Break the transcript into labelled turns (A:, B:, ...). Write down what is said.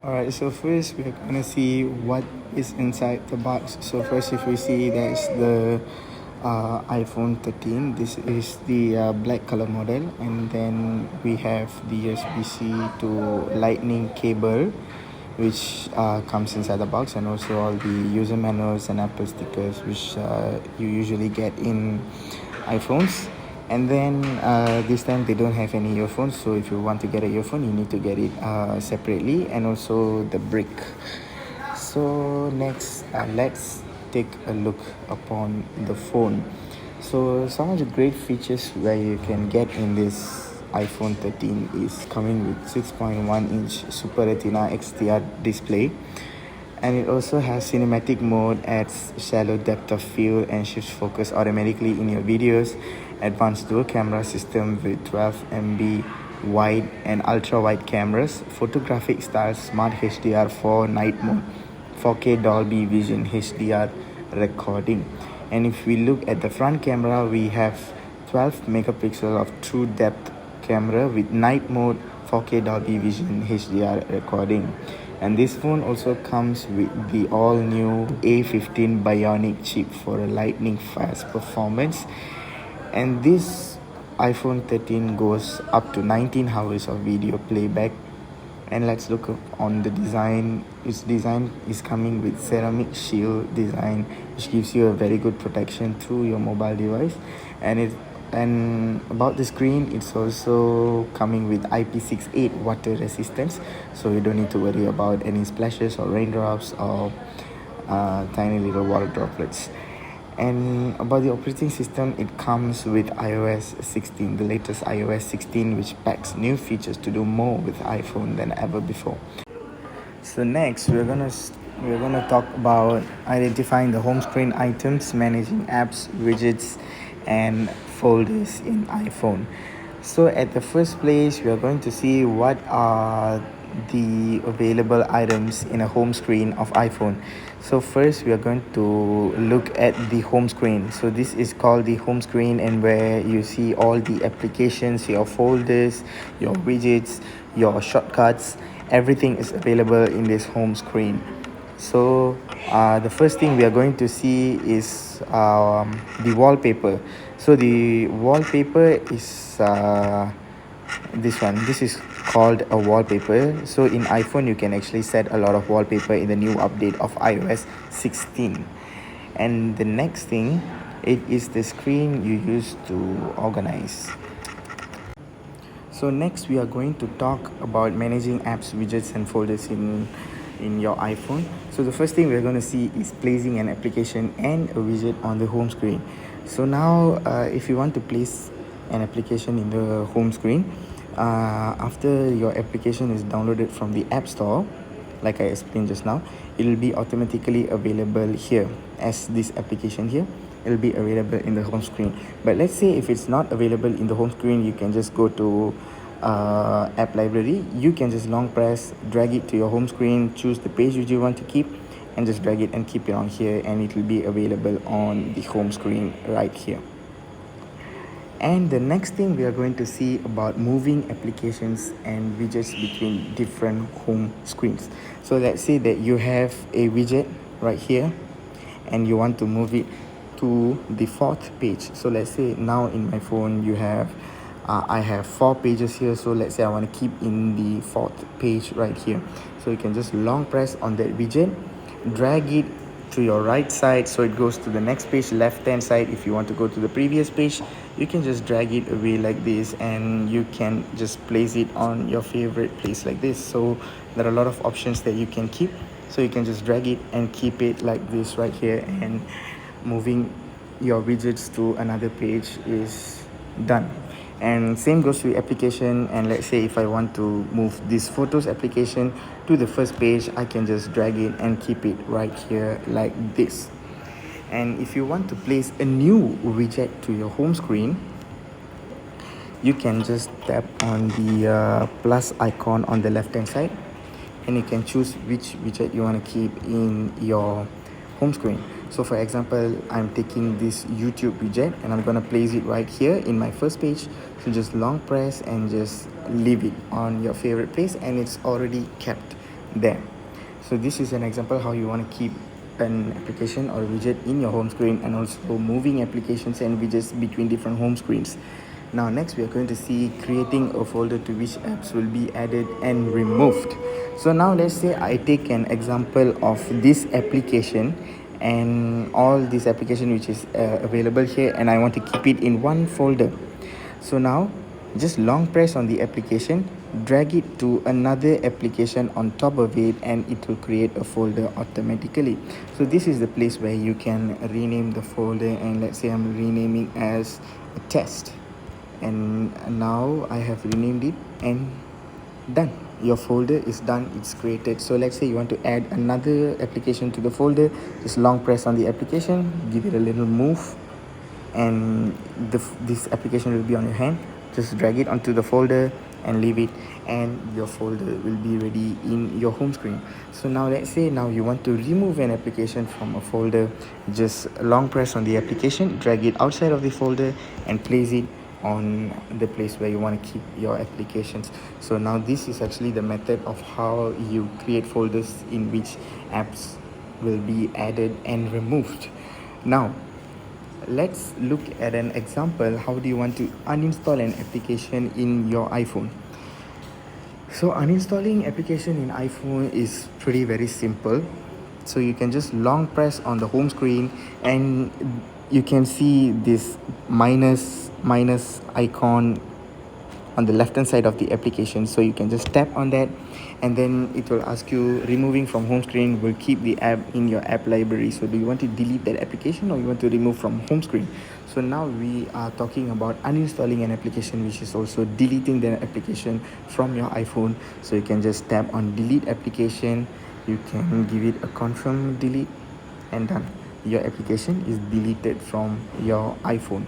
A: Alright, so first we're gonna see what is inside the box. So first, if we see, there's the iPhone 13. This is the black color model, and then we have the USB-C to Lightning cable, which comes inside the box, and also all the user manuals and Apple stickers, which you usually get in iPhones. And then this time they don't have any earphones, so if you want to get an earphone, you need to get it separately, and also the brick. So next, let's take a look upon the phone. So some of the great features where you can get in this iPhone 13 is coming with 6.1-inch Super Retina XDR display, and it also has cinematic mode, adds shallow depth of field, and shifts focus automatically in your videos. Advanced dual camera system with 12 MP wide and ultra wide cameras. Photographic style smart HDR for night mode. 4K Dolby Vision HDR recording. And if we look at the front camera, we have 12 megapixel of true depth camera with night mode, 4K Dolby Vision HDR recording. And this phone also comes with the all new A15 Bionic chip for a lightning fast performance. And this iPhone 13 goes up to 19 hours of video playback. And let's look on the design. Its design is coming with ceramic shield design, which gives you a very good protection through your mobile device. And about the screen, it's also coming with IP68 water resistance, so you don't need to worry about any splashes or raindrops or tiny little water droplets. And about the operating system, it comes with iOS 16, the latest iOS 16, which packs new features to do more with iPhone than ever before. So next, we're gonna talk about identifying the home screen items, managing apps, widgets, and folders in iPhone. So at the first place, we are going to see what are the available items in a home screen of iPhone. So first, we are going to look at the home screen. So this is called the home screen, and where you see all the applications, your folders, your widgets, your shortcuts, everything is available in this home screen. So the first thing we are going to see is the wallpaper. So the wallpaper is this one. This is called a wallpaper. So in iPhone, you can actually set a lot of wallpaper in the new update of iOS 16. And the next thing, it is the screen you use to organize. So next, we are going to talk about managing apps, widgets, and folders in your iPhone. So the first thing we're going to see is placing an application and a widget on the home screen. So now if you want to place an application in the home screen, after your application is downloaded from the App Store, like I explained just now, it will be automatically available here as this application here. It will be available in the home screen. But let's say if it's not available in the home screen, you can just go to app library. You can just long press, drag it to your home screen, choose the page which you want to keep, and just drag it and keep it on here, and it will be available on the home screen right here. And the next thing we are going to see about moving applications and widgets between different home screens. So let's say that you have a widget right here and you want to move it to the fourth page. So let's say now in my phone you have I have 4 pages here. So let's say I want to keep in the fourth page right here. So you can just long press on that widget, drag it to your right side so it goes to the next page. Left hand side, if you want to go to the previous page, you can just drag it away like this, and you can just place it on your favorite place like this. So there are a lot of options that you can keep, so you can just drag it and keep it like this right here, and moving your widgets to another page is done. And same goes to application. And let's say if I want to move this photos application to the first page, I can just drag it and keep it right here like this. And if you want to place a new widget to your home screen, you can just tap on the plus icon on the left hand side, and you can choose which widget you want to keep in your home screen. So for example, I'm taking this YouTube widget and I'm going to place it right here in my first page. So just long press and just leave it on your favorite place, and it's already kept there. So this is an example how you want to keep an application or widget in your home screen, and also moving applications and widgets between different home screens. Now next we are going to see creating a folder to which apps will be added and removed. So now let's say I take an example of this application and all this application which is available here, and I want to keep it in one folder. So now just long press on the application, drag it to another application on top of it, and it will create a folder automatically. So this is the place where you can rename the folder, and let's say I'm renaming as a test, and now I have renamed it, and done. Your folder is done, it's created. So let's say you want to add another application to the folder, just long press on the application, give it a little move, and this application will be on your hand. Just drag it onto the folder and leave it, and your folder will be ready in your home screen. So now let's say now you want to remove an application from a folder, just long press on the application, drag it outside of the folder, and place it on the place where you want to keep your applications. So now this is actually the method of how you create folders in which apps will be added and removed. Now let's look at an example. How do you want to uninstall an application in your iPhone? So uninstalling application in iPhone is very simple. So you can just long press on the home screen, and you can see this minus icon on the left hand side of the application. So you can just tap on that, and then it will ask you, removing from home screen will keep the app in your app library. So do you want to delete that application, or you want to remove from home screen? So now we are talking about uninstalling an application, which is also deleting the application from your iPhone. So you can just tap on delete application, you can give it a confirm delete, and done. Your application is deleted from your iPhone.